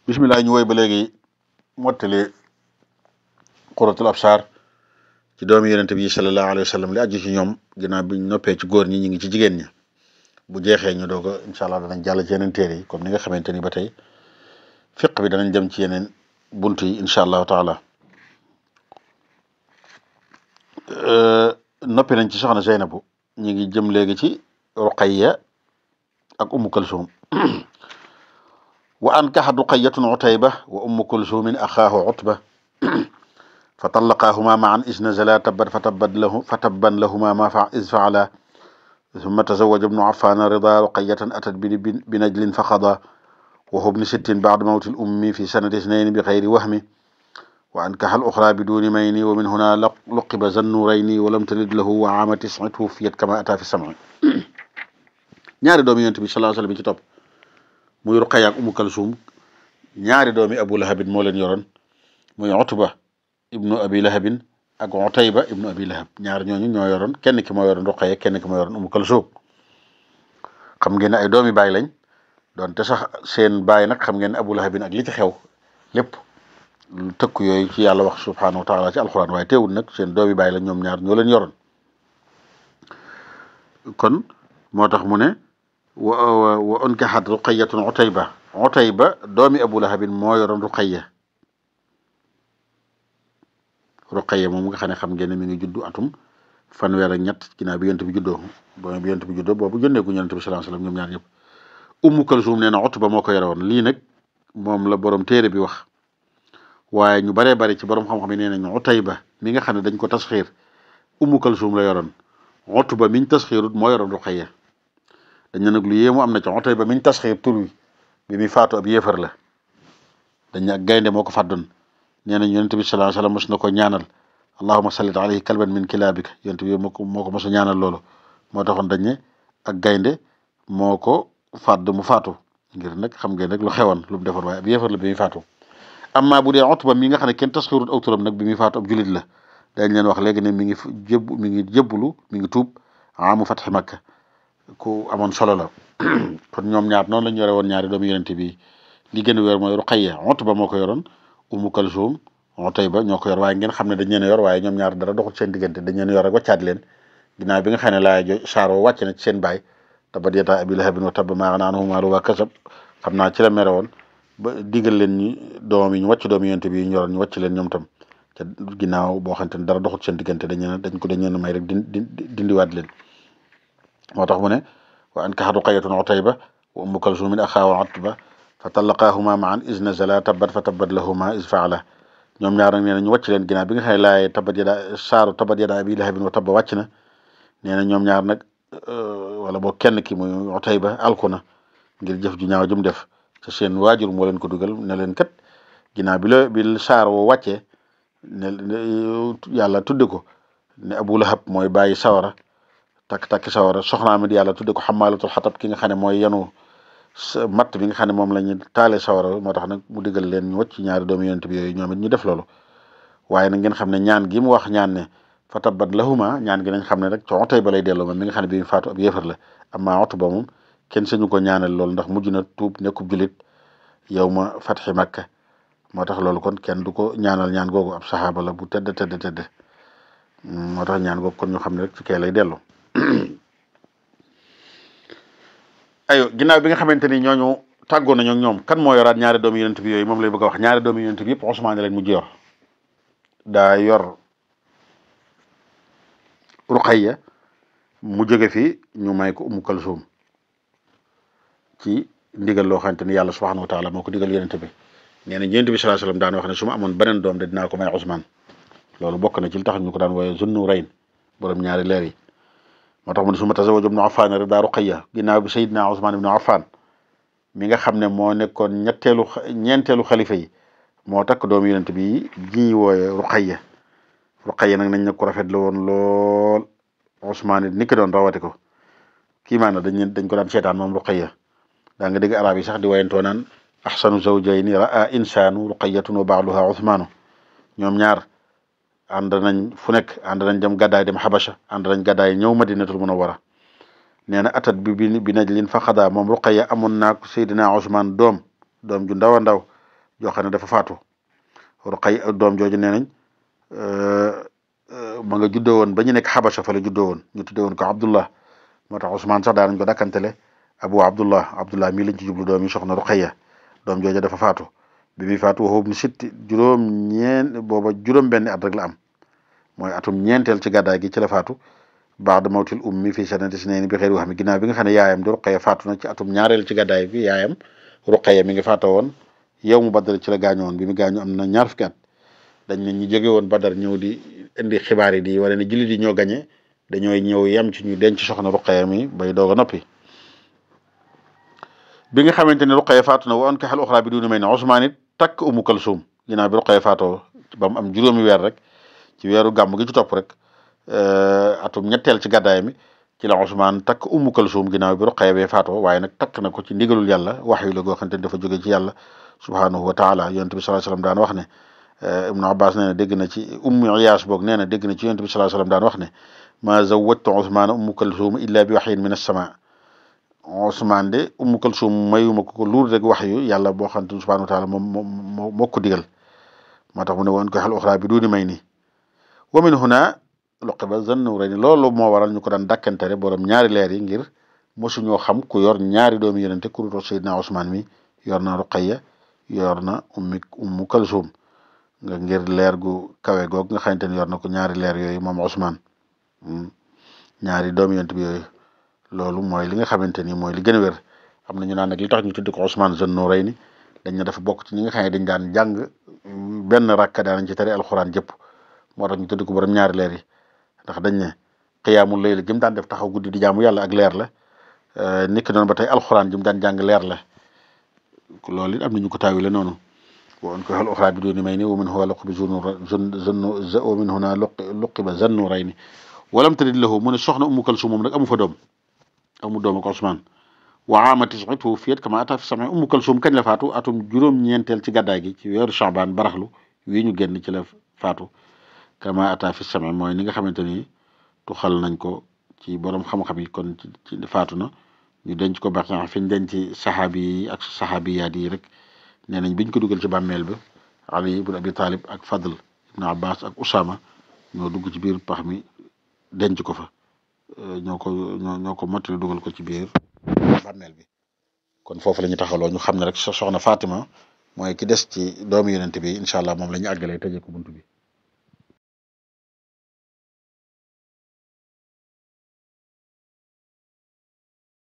bismillah ñu woy ba léegi mottali quratul absar ci doomi yonente bi sallallahu alayhi wa sallam li aju ci ñoom ginnaaw biñ noppee ci góor ñi ñu ngi ci jigéen ñi bu jeexee ñu doog a incha allah danañ jàll ci yeneen téere yi comme ni nga xamante ni ba tey fiq bi danañ dem ci yeneen bunt yi incha allahu taala. noppi nañ ci soxna Zeynabu ñu ngi jëm léegi ci Ruqayya ak Ummu Kulsum wa ankaxat Ruqayyatun Utayba wa Ummu Kulsumin axaahu Utba fa tallaqaahuma maan is nazala tabbat fatabban lahuma ma is faala summa tazawaja ibnu Affan rida Ruqayyatan atat bi najlin fa xada wa huwa ibnu sittin ba'da mawti al-ummi fi sanati isnayni bi xayri wahmi wa ankaxa al-uxra biduni mayni wa min huna luqiba zannurayni wa lam talid lahu wa aama tis'in tuwuffiyat kama ata fi sam'i. ñaari doomi yonent bi sallallahu alayhi wa sallam ci topp muy Ruqayya ak Umu Kalsum ñaari doomi Abu Lahabin moo leen yoroon muy Utba ibnu Abi Lahabin ak Utayba ibnu Abi Lahab ñaar ñooñu ñoo yoroon kenn ki moo yoroon Ruqayya kenn ki moo yoroon Umu Kalsum. xam ngeen ne ay doomi baay lañ doonte sax seen baay nag xam ngeen ne Abu Lahabin ak li ci xew lépp tëkku yooyu ci yàlla wax subhanahu wa taala ci alxuraan waaye teewul nag seen doomi baay lañ ñoom ñaar ñoo leen yoroon. kon moo tax mu ne wa unkaxat Ruqayyatun Utayba doomi Abu Lahabin moo yoroon Ruqayya moom nga xam ne xam ngeen ne mi ngi juddu atum fanweer ak ñett ginnaaw bi yonent bi juddoo boobu jëndeeku yonent bi sallallahu alayhi wasallam ñoom ñaar ñëpp. Ummu Kalsum nee na Utba moo ko yore woon lii nag moom la borom téere bi wax waaye ñu baree bari ci borom xam-xam yi nee nañu Utayba mi nga xam ne dañ ko tasxiir Ummu Kalsum la yoroon Utba miñ tasxiirut moo yoroon Ruqayya. dañ ne nag lu yéemu am na ci Utayba miñ tasxiir tur wi bi muy faatu ab yéefar la dañ ne ak gaynde moo ko fàddoon nee nañ yonent bi sallallahu alayhi wasallam mos na ko ñaanal allahumma sallit alayhi kalban min kilaabika yonent bi moo ko mos a ñaanal loolu moo taxoon dañ ne ak gaynde moo ko fàdd mu faatu ngir nag xam ngeen rek lu xewoon lu mu defoon waaye ab yéefar la bi muy faatu. amma bu dee Utba mi nga xam ne kenn tasxiirut aw turam nag bi muy faatu ab julit la dañ leen wax léegi ne mi ngi jébbulu mi ngi tuub amu fatxi Makka ku amoon solo la. kon ñoom ñaar noonu lañ yore woon ñaari doomu yonent bi li gën a wér mooy Ruqayya Utba moo ko yoroon Umu Kalsum Utayba ñoo ko yor waaye ngeen xam ne dañ leen a yor waaye ñoom ñaar dara doxul seen diggante dañ leen a yor rek wàccaat leen ginnaaw bi nga xam ne laaya jo saaro wàcc na ci seen baay tabbat yadaa abii lahabin wa tabba maa aghnaa anhu maaluhu wa maa kasab xam naa ci la mere woon ba digal leen ñi doom yi ñu wàcc doomu yonent bi ñu yoroon ñu wàcc leen ñoom tam te ginnaaw boo xamante ne dara doxul seen diggante dañ leen may rek dindiwaat leen. moo tax mu ne wa ankaxat Ruqayyatun Utayba wa Ummu Kalsumin axaahu Utba fa tallaqaahumaa ma'an iz nazala tabbat fa tabbat lahumaa iz fa'ala. ñoom ñaar nag nee na ñu wàcc leen ginnaaw bi nga xam ne laay tabbat yadaa abii lahabin wa tabba wàcc na nee na ñoom ñaar nag wala boo kenn ki muy Utayba alku na ngir jëf ju ñaaw jum def te seen waajur moo leen ko dugal ne leen kat ginnaaw bi saar woo wàccee ne yàlla tudde ko ne Abu Lahab mooy bàyyi sawara takk sawara soxnaam it yàlla tudde ko xamaalatul xatab ki nga xam ne mooy yanu matt bi nga xam ne moom la ñu taale sawara moo tax nag mu digal leen ñu wàcc ñaari doomu yonent bi yooyu ñoom it ñu def loolu. waaye nag ngeen xam ne ñaan gi mu wax ñaan ne fa tabbat lahuma ñaan gi nañ xam ne rek ci Utayba lay delloo moom mi nga xam ne bi mu faatu ab yéefar la amma Utba moom kenn sañu ko ñaanal loolu ndax mujj na tuub nekkub julit yow ma fatxi Makka moo tax loolu kon kenn du ko ñaanal ñaan googu ab saxaaba la bu tedd moo tax ñaan googu kon ñu xam ne rek ci kee lay delloo. ayo ginnaaw bi nga xamante ni ñooñu tàggoo nañu ak ñoom kan moo yoraat ñaari doomu yonent bi yooyu moom lay bëgg a wax ñaari doomu yonent bi yëpp Usmaan leen mujj yor daa yor Ruqayya mu jóge fi ñu may ko Umu Kalsum ci ndigal loo xamante ni yàlla subhanahu wa taala moo ko digal yonent bi nee na yonent bi sallallahu alayhi wasallam daan wax ne su ma amoon beneen doom de dinaa ko may Usmaan loolu bokk na ci li tax ñu ko daan wooye Zunnurayn borom ñaari leer yi. moo tax mu ne summa tazawaja ibnu Affan rida Ruqayya ginnaaw bi Seydina Usmaan ibnu Affan mi nga xam ne moo nekkoon ñeenteelu xalifa yi moo takk doomu yonent bi ji wooye Ruqayya nag nañ ne ko rafet la woon lool Usmaan it ni ki doon rawate ko kii maanaam dañ ko daan seetaan moom Ruqayya daa nga dégg arab yi sax di wayantoo naan ahsanu zawjayni ra'a insaanu Ruqayyatun wa ba'luha Usmaanu ñoom ñaar ànd nañ fu nekk ànd nañ dem gàddaay dem Xabasha ànd nañ gàddaay ñëw Madinatul Munawwara nee na atat bi najlin fa xadaa moom Ruqayya amoon naa ko Seydina Usmaan doom ju ndaw a ndaw joo xam ne dafa faatu Ruqayya doom jooju nee nañ ma nga juddoo woon ba ñu nekk Xabasa fa la juddoo woon ñu tuddee woon ko Abdullah moo tax Ousmane sax daanañ ko dakkantele Abu Abdullah mii lañ ci jublu doom yi soxna Ruqayya doom jooju dafa faatu bi muy faatu waxu ibnu sitti juróom benn at rek la am mooy atum ñeenteel ci gàddaay gi ci la faatu ba'da mawtil ummi fii sanati isnayni bi xeyri wax mi ginnaaw bi nga xam ne yaayam di Ruqayya faatu na ci atum ñaareel ci gàddaay bi yaayam Ruqayya mi ngi faatoo woon yow mu Badar ci la gaañoo woon bi mu gaañoo am na ñaar fukki at dañ ne ñu jóge woon Badar ñëw di indi xibaar yi di wala ne jullit yi ñoo gañe dañooy ñëw yem ci ñu denc soxna Ruqayya mi bay doog a noppi bi nga xamante ne Ruqayya faatu na wa ankaxal uxraa bi duuni may ne Usmaan it takk Umu Kalsum ginnaaw bi Ruqayya faatoo ba mu am juróomi weer rek ci weeru gàmm gi ci topp rek atum ñetteel ci gàddaay mi ci la Usmaan takk Umu Kalsum ginnaaw bi Ruqayya bee faatoo waaye nag takk na ko ci ndigalul yàlla wax yu la goo xamante ne dafa jóge ci yàlla subhaanahu wa taala yonent bi sallallahu alayhi wasallam daan wax ne Ibnu Abbas nee na dégg na ci Ummu Iyaas boog nee na dégg na ci yonent bi sallallahu alayhi wasallam daan wax ne ma zawwajtu Usmaana Umu Kalsum illa bi waxyin min as-samaa Usmaan de Umu Kalsum mayuma ko luur rek wax yu yàlla boo xam ne subhaanahu wa taala moo ko digal moo tax mu ne woon ko xal uxraa bi duuni may nii wa min huna luqiba Zannurayni loolu moo waral ñu ko daan dàkkantere borom ñaari leer yi ngir mosuñoo xam ku yor ñaari doomi yonente ku dul Seydina Usmaan mi yor na Ruqayya yor na Umu Kalsum nga ngir leer gu kawe goog nga xamante ne yor na ko ñaari leer yooyu moom Usmaan ñaari doomi yonente bi yooyu loolu mooy li nga xamante ni mooy li gën a wér am na ñu naan nag li tax ñu tudd ko Usmaan Zannurayni dañ ne dafa bokk ci ñi nga xam ne dañ daan jàng benn rakka daanañ ci tari alxuraan jëpp moo tax ñu tudd ko borom ñaari leer yi ndax dañ ne xiyaamul layl jëm daan def taxaw guddi di jaamu yàlla ak leer la niki noonu ba tey alxuraan jëm daan jàng leer la loolu it am na ñu ko taawile noonu woon ko xal uxraa bi duuni may ni wa min huwa wa min huna luqiba Zannurayni walam talid lahu mu ne soxna Umu Kalsum moom nag amu fa doom amu doom ak Usmaan wa aama tis'in tuwuffiyat kama ata fi sam'i Umu Kalsum kañ la faatu atum juróom-ñeenteel ci gàddaay gi ci weeru Shaabaan baraxlu wii ñu génn ci la faatu kama ata fi sam'i mooy ni nga xamante ni tuxal nañ ko ci borom xam-xam yi kon ci faatu na ñu denc ko baax na fi ñu denc saxaabi yi ak saxaabiyaat yi rek nee nañ biñ ko dugal ci bàmmeel bi Ali ibn Abi Talib ak Fadl ibn Abbas ak Usama ñoo dugg ci biir pax mi denc ko fa ñoo ko mottali dugal ko ci biir bàmmeel bi kon foofu la ñu taxawloo ñu xam ne rek soxna Fatima mooy ki des ci doomu yonent bi incha allah moom la ñu àggalee tëjee ko buntu bi